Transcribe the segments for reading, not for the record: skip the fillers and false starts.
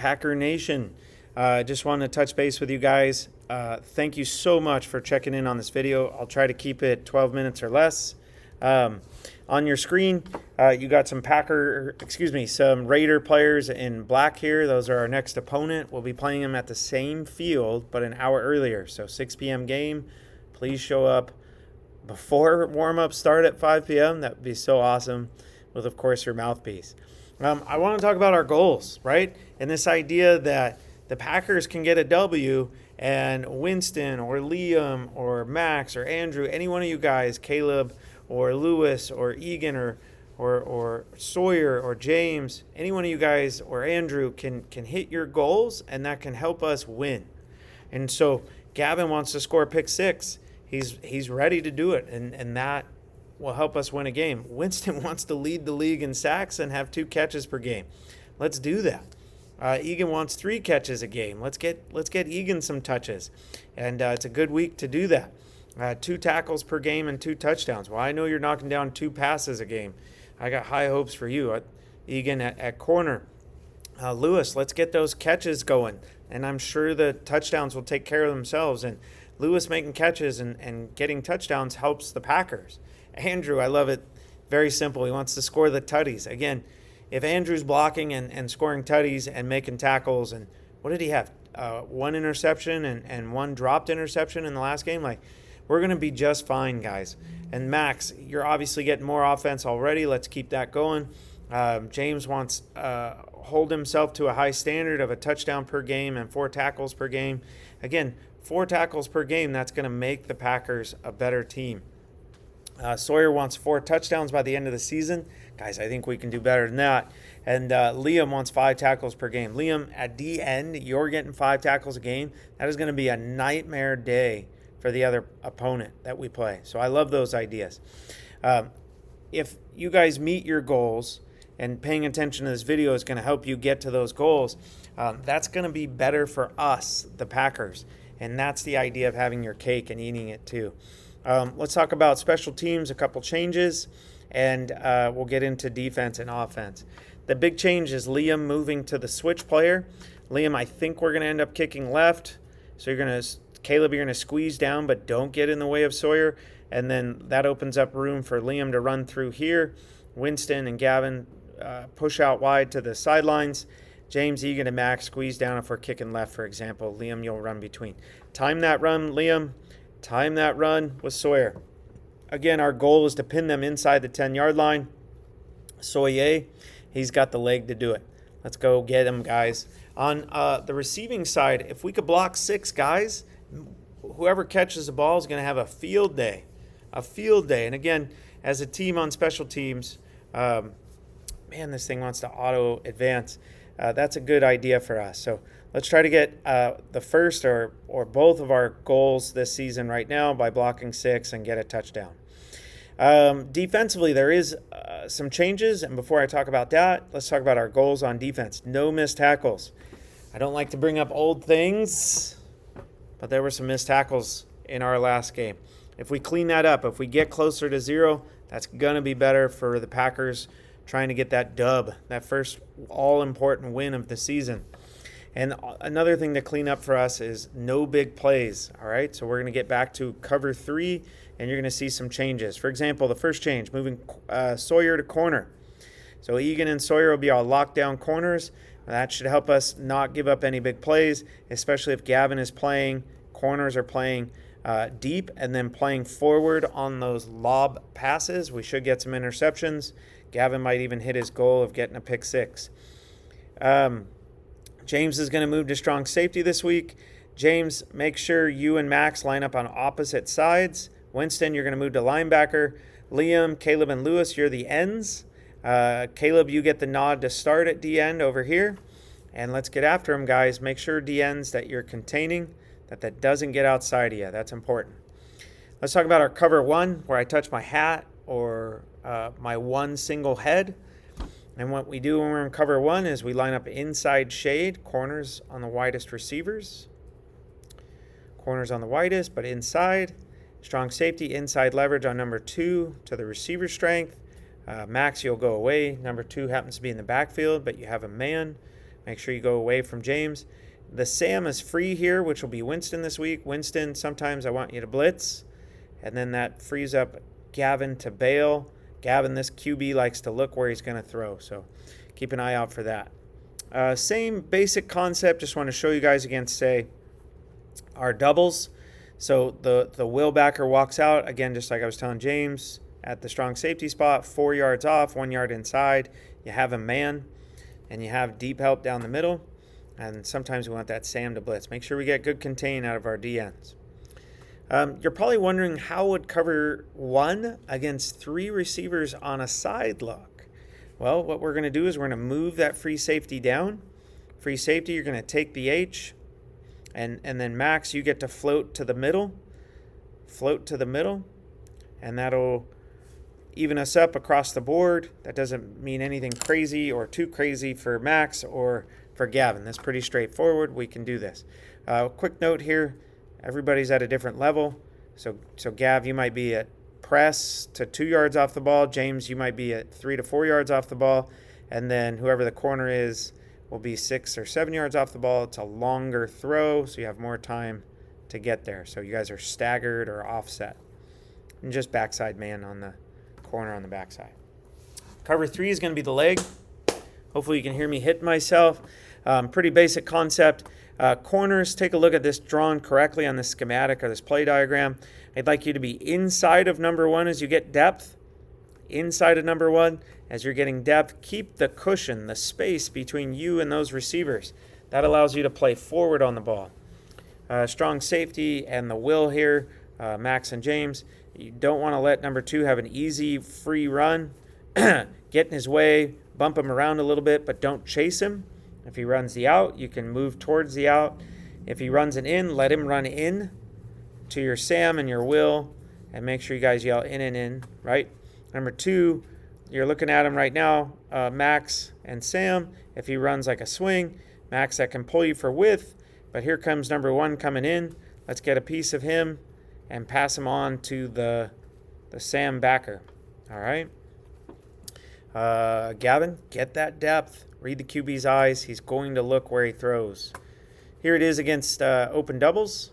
Packer Nation. Just wanted to touch base with you guys. Thank you so much for checking in on this video. I'll try to keep it 12 minutes or less. On your screen, you got some some Raider players in black here. Those are our next opponent. We'll be playing them at the same field, but an hour earlier. So 6 p.m. game. Please show up before warm-up start at 5 p.m. That would be so awesome, with, of course, your mouthpiece. I want to talk about our goals, right? And this idea that the Packers can get a W and Winston or Liam or Max or Andrew, any one of you guys, Caleb or Lewis or Egan or Sawyer or James, any one of you guys or Andrew can hit your goals, and that can help us win. And so Gavin wants to score a pick six. He's ready to do it, and that will help us win a game. Winston wants to lead the league in sacks and have 2 catches per game. Let's do that. Egan wants 3 catches a game. Let's get Egan some touches, and it's a good week to do that. 2 tackles per game and 2 touchdowns. Well, I know you're knocking down 2 passes a game. I got high hopes for you, Egan at corner. Lewis, let's get those catches going, and I'm sure the touchdowns will take care of themselves. And Lewis making catches and getting touchdowns helps the Packers. Andrew, I love it. Very simple. He wants to score the tutties. Again, if Andrew's blocking and scoring tutties and making tackles, and what did he have? 1 interception and 1 dropped interception in the last game? We're going to be just fine, guys. And Max, you're obviously getting more offense already. Let's keep that going. James wants hold himself to a high standard of a touchdown per game and 4 tackles per game. Again, 4 tackles per game, that's going to make the Packers a better team. Sawyer wants 4 touchdowns by the end of the season. Guys, I think we can do better than that. And Liam wants 5 tackles per game. Liam, at the end, you're getting 5 tackles a game. That is going to be a nightmare day for the other opponent that we play. So I love those ideas. If you guys meet your goals, and paying attention to this video is going to help you get to those goals, that's going to be better for us, the Packers. And that's the idea of having your cake and eating it too. Let's talk about special teams, a couple changes, and we'll get into defense and offense. The big change is Liam moving to the switch player. Liam, I think we're going to end up kicking left. So Caleb, you're going to squeeze down, but don't get in the way of Sawyer. And then that opens up room for Liam to run through here. Winston and Gavin push out wide to the sidelines. James, Egan, and Max squeeze down if we're kicking left, for example. Liam, you'll run between. Time that run, Liam. Time that run with Sawyer. Again, our goal is to pin them inside the 10-yard line. Sawyer, he's got the leg to do it. Let's go get him, guys. On the receiving side, if we could block 6 guys, whoever catches the ball is going to have a field day. A field day. And again, as a team on special teams, man, this thing wants to auto advance. That's a good idea for us. So let's try to get the first or both of our goals this season right now by blocking 6 and get a touchdown. Defensively, there is some changes. And before I talk about that, let's talk about our goals on defense. No missed tackles. I don't like to bring up old things, but there were some missed tackles in our last game. If we clean that up, if we get closer to 0, that's going to be better for the Packers trying to get that dub, that first all-important win of the season. And another thing to clean up for us is no big plays, all right? So we're going to get back to cover 3, and you're going to see some changes. For example, the first change, moving Sawyer to corner. So Egan and Sawyer will be our lockdown corners. That should help us not give up any big plays, especially if Gavin is playing, corners are playing deep, and then playing forward on those lob passes. We should get some interceptions. Gavin might even hit his goal of getting a pick 6. James is going to move to strong safety this week. James, make sure you and Max line up on opposite sides. Winston, you're going to move to linebacker. Liam, Caleb, and Lewis, you're the ends. Caleb, you get the nod to start at D-end over here. And let's get after him, guys. Make sure D-ends that you're containing, that doesn't get outside of you. That's important. Let's talk about our cover 1, where I touch my hat or my one single head. And what we do when we're in cover 1 is we line up inside shade, corners on the widest receivers. Corners on the widest, but inside. Strong safety, inside leverage on number 2 to the receiver strength. Max, you'll go away. Number 2 happens to be in the backfield, but you have a man. Make sure you go away from James. The Sam is free here, which will be Winston this week. Winston, sometimes I want you to blitz. And then that frees up Gavin to bail. Gavin, this QB, likes to look where he's going to throw, so keep an eye out for that. Same basic concept. Just want to show you guys against, say, our doubles. So the will backer walks out, again, just like I was telling James, at the strong safety spot, 4 yards off, 1 yard inside. You have a man, and you have deep help down the middle. And sometimes we want that Sam to blitz. Make sure we get good contain out of our DNs. You're probably wondering how would cover 1 against 3 receivers on a side look. Well, what we're going to do is we're going to move that free safety down. Free safety, you're going to take the H, and then Max, you get to float to the middle. Float to the middle, and that'll even us up across the board. That doesn't mean anything crazy or too crazy for Max or for Gavin. That's pretty straightforward. We can do this. Quick note here, everybody's at a different level. So Gav, you might be at press to 2 yards off the ball. James, you might be at 3 to 4 yards off the ball. And then whoever the corner is will be 6 or 7 yards off the ball. It's a longer throw, so you have more time to get there. So you guys are staggered or offset. And just backside man on the corner on the backside. Cover 3 is going to be the leg. Hopefully you can hear me hit myself. Pretty basic concept. Corners, take a look at this drawn correctly on this schematic or this play diagram. I'd like you to be inside of number 1 as you get depth. Inside of number 1 as you're getting depth. Keep the cushion, the space between you and those receivers. That allows you to play forward on the ball. Strong safety and the will here, Max and James. You don't want to let number 2 have an easy, free run. Get in his way, bump him around a little bit, but don't chase him. If he runs the out, you can move towards the out. If he runs an in, let him run in to your Sam and your will, and make sure you guys yell in and in, right? Number 2, you're looking at him right now, Max and Sam. If he runs like a swing, Max, that can pull you for width, but here comes number 1 coming in. Let's get a piece of him and pass him on to the Sam backer, all right? Gavin, get that depth. Read the QB's eyes. He's going to look where he throws. Here it is against open doubles.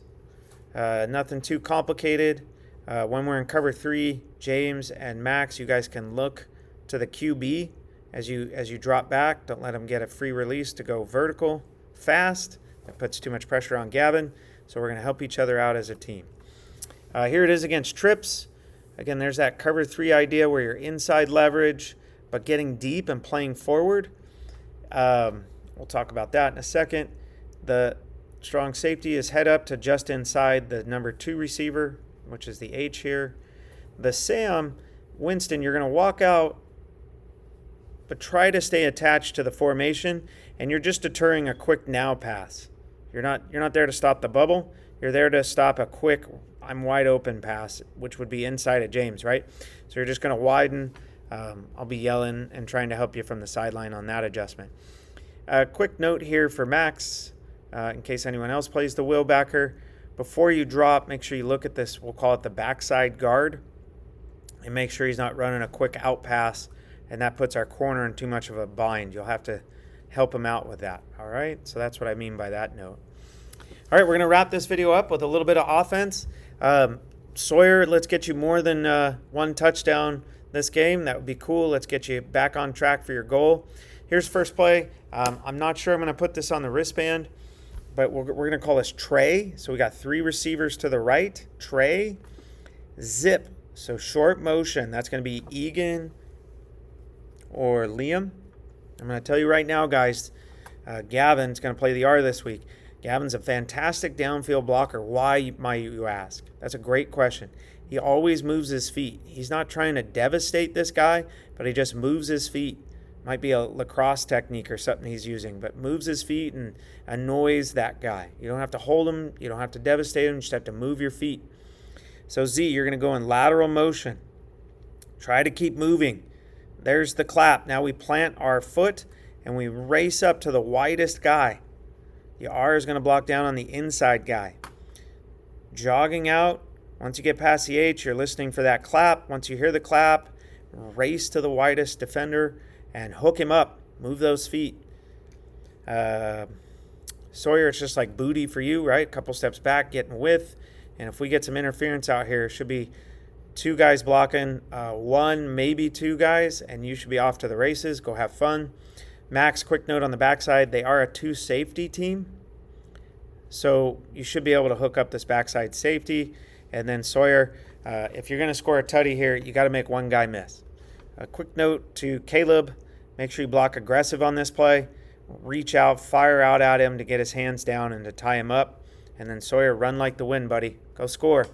Nothing too complicated. When we're in cover 3, James and Max, you guys can look to the QB as you drop back. Don't let him get a free release to go vertical fast. That puts too much pressure on Gavin. So we're going to help each other out as a team. Here it is against trips. Again, there's that cover 3 idea where you're inside leverage, but getting deep and playing forward. We'll talk about that in a second. The strong safety is head up to just inside the number 2 receiver, which is the H here. The Sam, Winston, you're going to walk out, but try to stay attached to the formation, and you're just deterring a quick now pass. You're not there to stop the bubble. You're there to stop a quick I'm wide open pass, which would be inside of James, right? So you're just going to widen. I'll be yelling and trying to help you from the sideline on that adjustment. Quick note here for Max, in case anyone else plays the will backer. Before you drop, make sure you look at this, we'll call it the backside guard, and make sure he's not running a quick out pass, and that puts our corner in too much of a bind. You'll have to help him out with that, all right? So that's what I mean by that note. All right, we're going to wrap this video up with a little bit of offense. Sawyer, let's get you more than 1 touchdown this game. That would be cool. Let's get you back on track for your goal. Here's first play. I'm not sure I'm going to put this on the wristband, but we're going to call this tray. So we got 3 receivers to the right. Tray. Zip. So short motion. That's going to be Egan or Liam. I'm going to tell you right now, guys, Gavin's going to play the R this week. Gavin's a fantastic downfield blocker. Why, might you ask? That's a great question. He always moves his feet. He's not trying to devastate this guy, but he just moves his feet. Might be a lacrosse technique or something he's using, but moves his feet and annoys that guy. You don't have to hold him. You don't have to devastate him. You just have to move your feet. So Z, you're going to go in lateral motion. Try to keep moving. There's the clap. Now we plant our foot and we race up to the widest guy. The R is going to block down on the inside guy. Jogging out. Once you get past the H, you're listening for that clap. Once you hear the clap, race to the widest defender and hook him up. Move those feet. Sawyer, it's just like booty for you, right? A couple steps back, getting width. And if we get some interference out here, it should be 2 guys blocking, 1, maybe 2 guys, and you should be off to the races. Go have fun. Max, quick note on the backside, they are a 2 safety team. So you should be able to hook up this backside safety. And then Sawyer, if you're going to score a tutty here, you got to make 1 guy miss. A quick note to Caleb, make sure you block aggressive on this play. Reach out, fire out at him to get his hands down and to tie him up. And then Sawyer, run like the wind, buddy. Go score.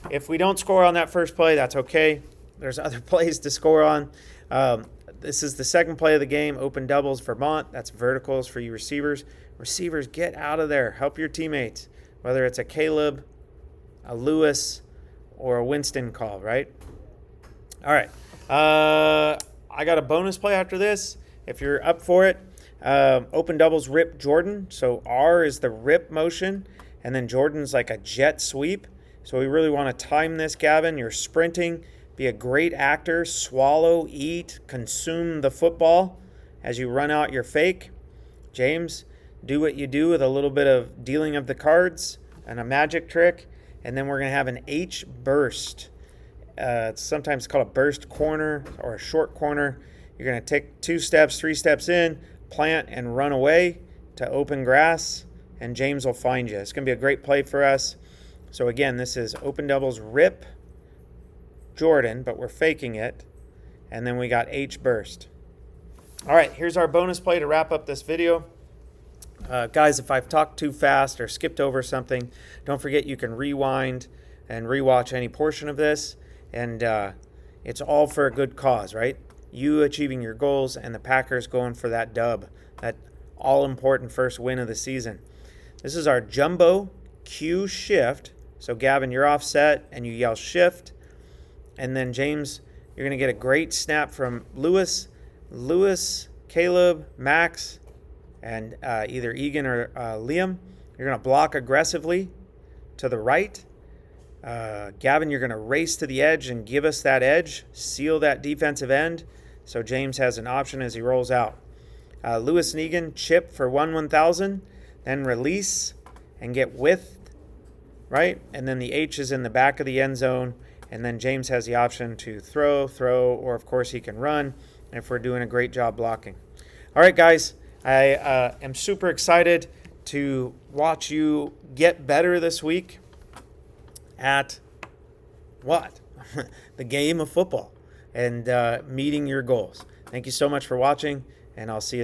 If we don't score on that first play, that's okay. There's other plays to score on. This is the second play of the game, open doubles, Vermont. That's verticals for you receivers. Receivers, get out of there. Help your teammates, whether it's a Caleb, a Lewis, or a Winston call, right? All right. I got a bonus play after this. If you're up for it, open doubles, rip Jordan. So R is the rip motion, and then Jordan's like a jet sweep. So we really want to time this, Gavin. You're sprinting. Be a great actor. Swallow, eat, consume the football as you run out your fake. James, do what you do with a little bit of dealing of the cards and a magic trick. And then we're going to have an H burst. It's sometimes called a burst corner or a short corner. You're going to take 2 steps, 3 steps in, plant and run away to open grass, and James will find you. It's going to be a great play for us. So again, this is open doubles, rip Jordan, but we're faking it. And then we got H burst. All right, here's our bonus play to wrap up this video. Guys, if I've talked too fast or skipped over something, don't forget you can rewind and rewatch any portion of this. And it's all for a good cause, right? You achieving your goals and the Packers going for that dub, that all-important first win of the season. This is our jumbo Q shift. So, Gavin, you're offset and you yell shift. And then, James, you're going to get a great snap from Lewis, Caleb, Max, and either Egan or Liam. You're going to block aggressively to the right. Gavin, you're going to race to the edge and give us that edge. Seal that defensive end. So James has an option as he rolls out. Lewis and Egan, chip for 1/1000. Then release and get width, right? And then the H is in the back of the end zone. And then James has the option to throw, or of course he can run if we're doing a great job blocking. All right, guys, I am super excited to watch you get better this week at what? The game of football and meeting your goals. Thank you so much for watching, and I'll see you soon.